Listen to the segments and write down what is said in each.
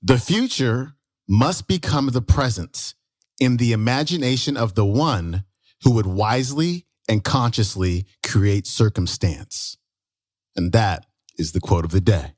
The future must become the present in the imagination of the one who would wisely and consciously create circumstance. And that is the quote of the day.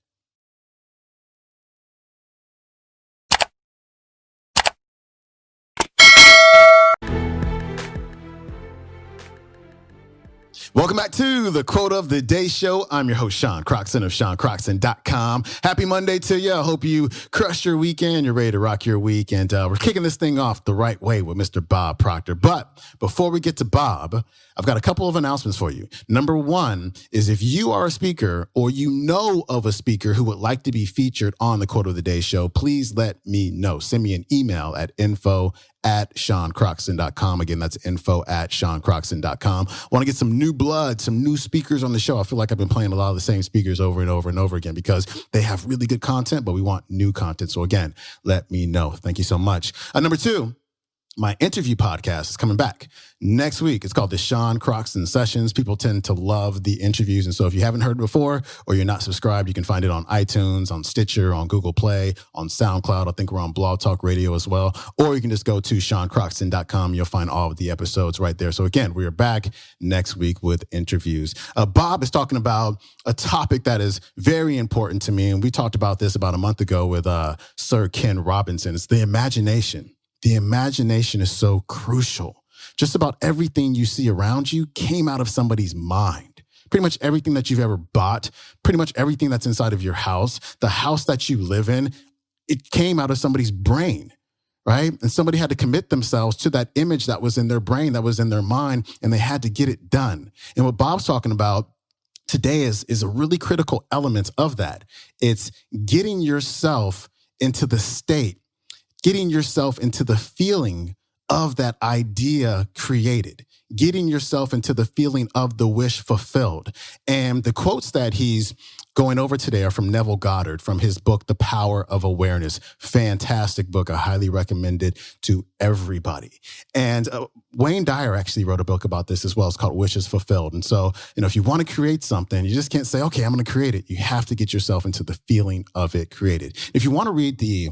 Welcome back to the Quote of the Day show. I'm your host, Sean Croxton of SeanCroxton.com. Happy Monday to you. I hope you crushed your weekend. You're ready to rock your week. And we're kicking this thing off the right way with Mr. Bob Proctor. But before we get to Bob, I've got a couple of announcements for you. Number one is if you are a speaker or you know of a speaker who would like to be featured on the Quote of the Day show, please let me know. Send me an email at info@SeanCroxton.com. Again, that's info@SeanCroxton.com. Want to get some new blood, some new speakers on the show. I feel like I've been playing a lot of the same speakers over and over and over again because they have really good content, but we want new content. So again, let me know. Thank you so much. Number two, my interview podcast is coming back next week. It's called the Sean Croxton Sessions. People tend to love the interviews. And so if you haven't heard it before or you're not subscribed, you can find it on iTunes, on Stitcher, on Google Play, on SoundCloud. I think we're on Blog Talk Radio as well. Or you can just go to SeanCroxton.com. You'll find all of the episodes right there. So again, we are back next week with interviews. Bob is talking about a topic that is very important to me. And we talked about this about a month ago with Sir Ken Robinson. It's the imagination. The imagination is so crucial. Just about everything you see around you came out of somebody's mind. Pretty much everything that you've ever bought, pretty much everything that's inside of your house, the house that you live in, it came out of somebody's brain, right? And somebody had to commit themselves to that image that was in their brain, that was in their mind, and they had to get it done. And what Bob's talking about today is a really critical element of that. It's getting yourself into the state, getting yourself into the feeling of that idea created, getting yourself into the feeling of the wish fulfilled. And the quotes that he's going over today are from Neville Goddard from his book, The Power of Awareness. Fantastic book. I highly recommend it to everybody. And Wayne Dyer actually wrote a book about this as well. It's called Wishes Fulfilled. And so, if you want to create something, you just can't say, okay, I'm going to create it. You have to get yourself into the feeling of it created. If you want to read the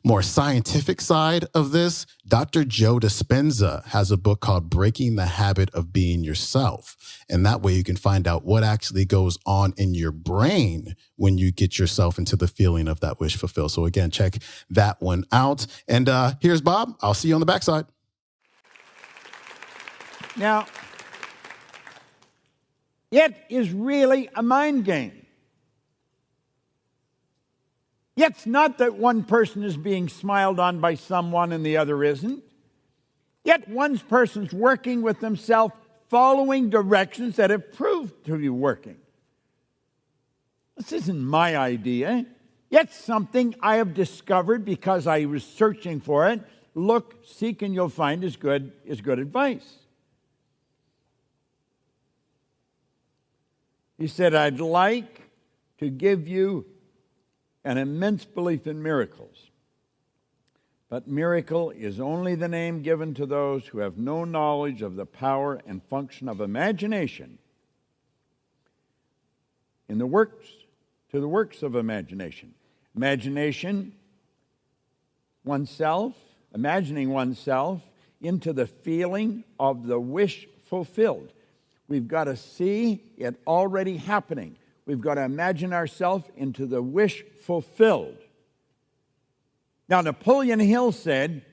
more scientific side of this, Dr. Joe Dispenza has a book called Breaking the Habit of Being Yourself. And that way you can find out what actually goes on in your brain when you get yourself into the feeling of that wish fulfilled. So again, check that one out. And here's Bob. I'll see you on the backside. Now, it is really a mind game. It's not that one person is being smiled on by someone and the other isn't. Yet one person's working with themselves, following directions that have proved to be working. This isn't my idea. Yet something I have discovered because I was searching for it. Look, seek, and you'll find is good advice. He said, I'd like to give you an immense belief in miracles. But miracle is only the name given to those who have no knowledge of the power and function of imagination to the works of imagination. Imagining oneself into the feeling of the wish fulfilled. We've got to see it already happening. We've got to imagine ourselves into the wish fulfilled. Now, Napoleon Hill said,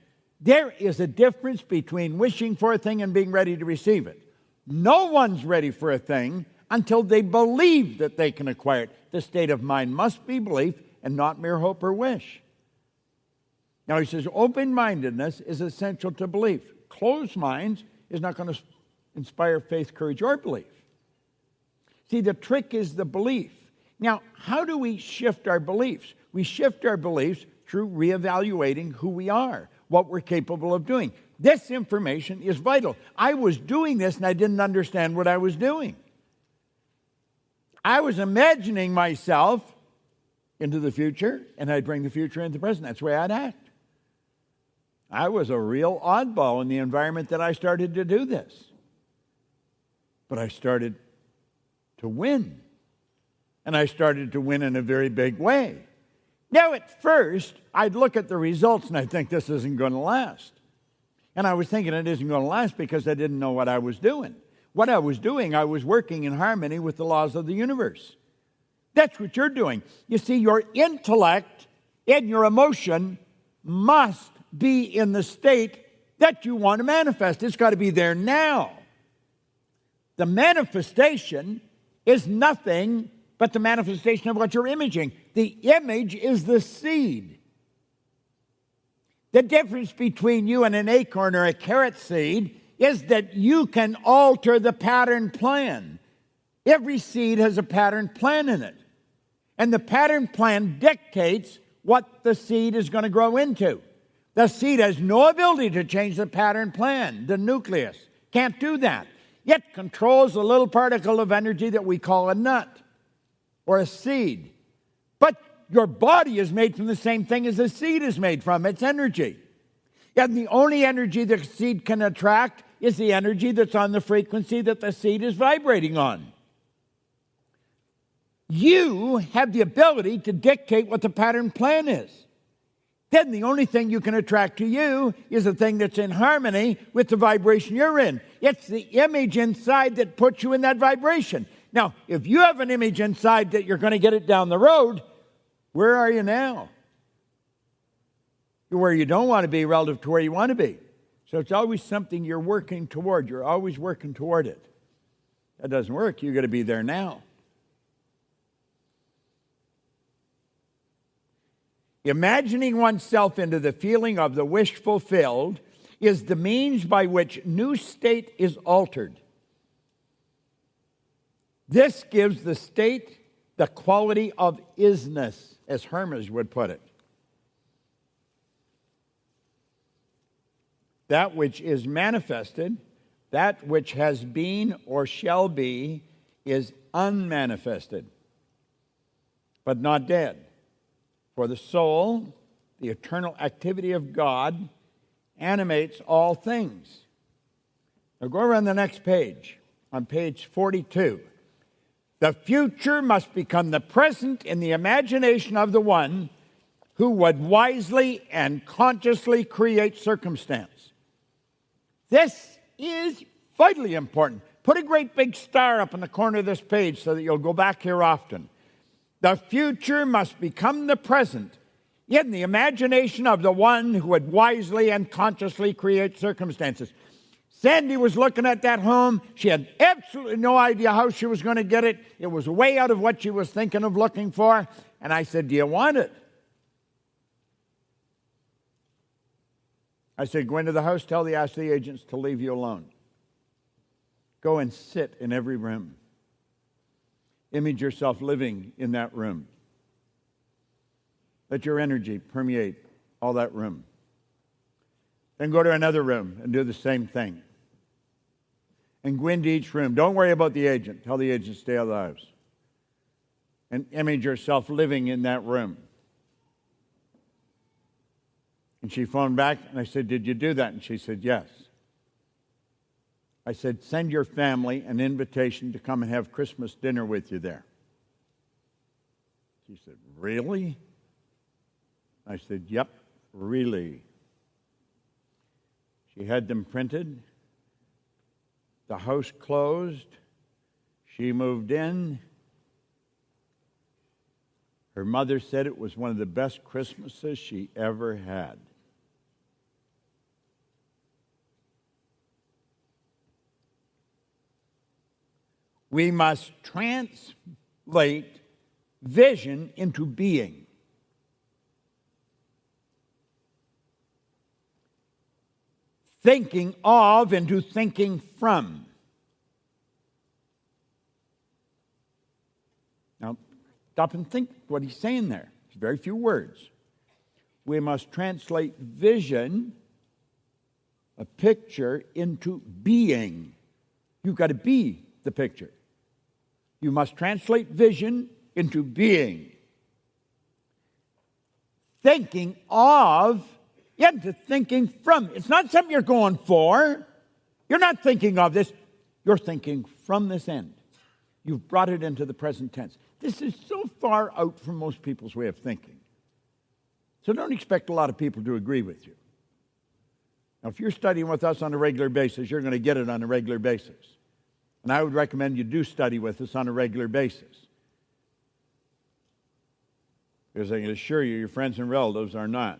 there is a difference between wishing for a thing and being ready to receive it. No one's ready for a thing until they believe that they can acquire it. The state of mind must be belief and not mere hope or wish. Now, he says, open-mindedness is essential to belief. Closed minds is not going to inspire faith, courage, or belief. See, the trick is the belief. Now, how do we shift our beliefs? We shift our beliefs through reevaluating who we are, what we're capable of doing. This information is vital. I was doing this and I didn't understand what I was doing. I was imagining myself into the future, and I'd bring the future into the present. That's the way I'd act. I was a real oddball in the environment that I started to do this. But I started to win. And I started to win in a very big way. Now, at first, I'd look at the results and I'd think this isn't going to last. And I was thinking it isn't going to last because I didn't know what I was doing. What I was doing, I was working in harmony with the laws of the universe. That's what you're doing. You see, your intellect and your emotion must be in the state that you want to manifest. It's got to be there now. The manifestation is nothing but the manifestation of what you're imaging. The image is the seed. The difference between you and an acorn or a carrot seed is that you can alter the pattern plan. Every seed has a pattern plan in it. And the pattern plan dictates what the seed is going to grow into. The seed has no ability to change the pattern plan. The nucleus can't do that. It controls a little particle of energy that we call a nut or a seed. But your body is made from the same thing as the seed is made from. It's energy. And the only energy the seed can attract is the energy that's on the frequency that the seed is vibrating on. You have the ability to dictate what the pattern plan is. Then the only thing you can attract to you is the thing that's in harmony with the vibration you're in. It's the image inside that puts you in that vibration. Now, if you have an image inside that you're going to get it down the road, where are you now? You're where you don't want to be relative to where you want to be. So it's always something you're working toward. You're always working toward it. That doesn't work. You've got to be there now. Imagining oneself into the feeling of the wish fulfilled is the means by which new state is altered. This gives the state the quality of isness, as Hermes would put it. That which is manifested, that which has been or shall be, is unmanifested, but not dead. For the soul, the eternal activity of God, animates all things. Now go around the next page, on page 42. The future must become the present in the imagination of the one who would wisely and consciously create circumstance. This is vitally important. Put a great big star up in the corner of this page so that you'll go back here often. The future must become the present in the imagination of the one who would wisely and consciously create circumstances. Sandy was looking at that home. She had absolutely no idea how she was going to get it. It was way out of what she was thinking of looking for. And I said, "Do you want it?" I said, "Go into the house, ask the agents to leave you alone. Go and sit in every room. Image yourself living in that room. Let your energy permeate all that room. Then go to another room and do the same thing. And go into each room. Don't worry about the agent. Tell the agent to stay out of the house. And image yourself living in that room." And she phoned back, and I said, "Did you do that?" And she said, "Yes." I said, "Send your family an invitation to come and have Christmas dinner with you there." She said, "Really?" I said, "Yep, really." She had them printed. The house closed. She moved in. Her mother said it was one of the best Christmases she ever had. We must translate vision into being. Thinking of into thinking from. Now, stop and think what he's saying there. It's very few words. We must translate vision, a picture, into being. You've got to be the picture. You must translate vision into being. Thinking of into thinking from. It's not something you're going for. You're not thinking of this. You're thinking from this end. You've brought it into the present tense. This is so far out from most people's way of thinking. So don't expect a lot of people to agree with you. Now, if you're studying with us on a regular basis, you're going to get it on a regular basis. And I would recommend you do study with us on a regular basis. Because I can assure you, your friends and relatives are not.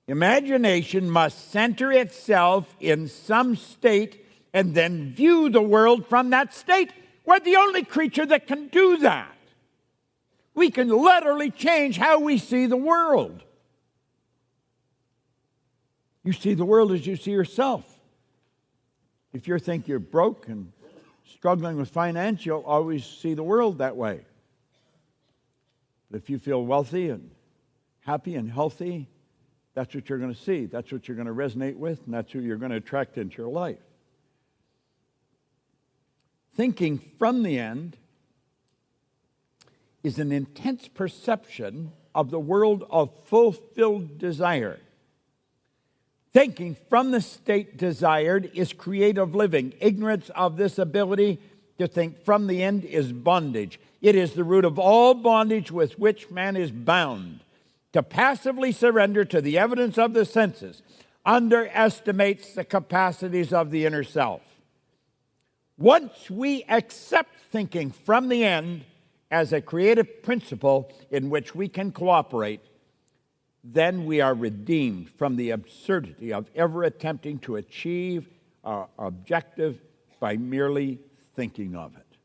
Imagination must center itself in some state and then view the world from that state. We're the only creature that can do that. We can literally change how we see the world. You see the world as you see yourself. If you think you're broke and struggling with finance, you'll always see the world that way. But if you feel wealthy and happy and healthy, that's what you're going to see. That's what you're going to resonate with, and that's who you're going to attract into your life. Thinking from the end is an intense perception of the world of fulfilled desire. Thinking from the state desired is creative living. Ignorance of this ability to think from the end is bondage. It is the root of all bondage with which man is bound. To passively surrender to the evidence of the senses underestimates the capacities of the inner self. Once we accept thinking from the end as a creative principle in which we can cooperate, then we are redeemed from the absurdity of ever attempting to achieve our objective by merely thinking of it.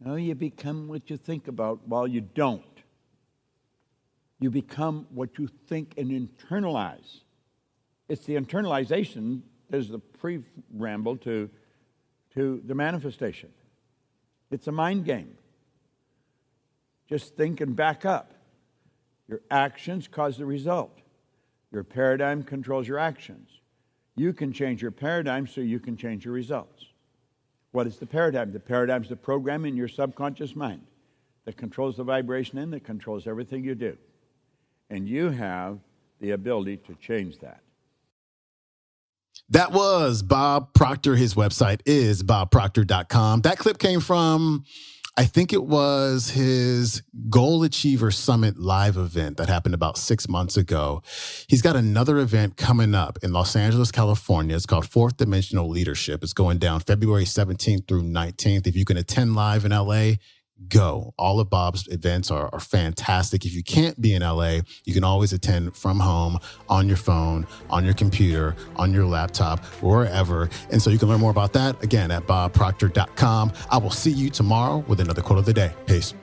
Now you become what you think about while you don't. You become what you think and internalize. It's the internalization that is the preamble to the manifestation. It's a mind game. Just think and back up. Your actions cause the result. Your paradigm controls your actions. You can change your paradigm so you can change your results. What is the paradigm? The paradigm is the program in your subconscious mind that controls the vibration in, that controls everything you do. And you have the ability to change that. That was Bob Proctor. His website is bobproctor.com. That clip came from, I think it was his Goal Achiever Summit live event that happened about 6 months ago. He's got another event coming up in Los Angeles, California. It's called Fourth Dimensional Leadership. It's going down February 17th through 19th. If you can attend live in LA, go. All of Bob's events are fantastic. If you can't be in LA, you can always attend from home, on your phone, on your computer, on your laptop, wherever. And so you can learn more about that, again, at bobproctor.com. I will see you tomorrow with another quote of the day. Peace.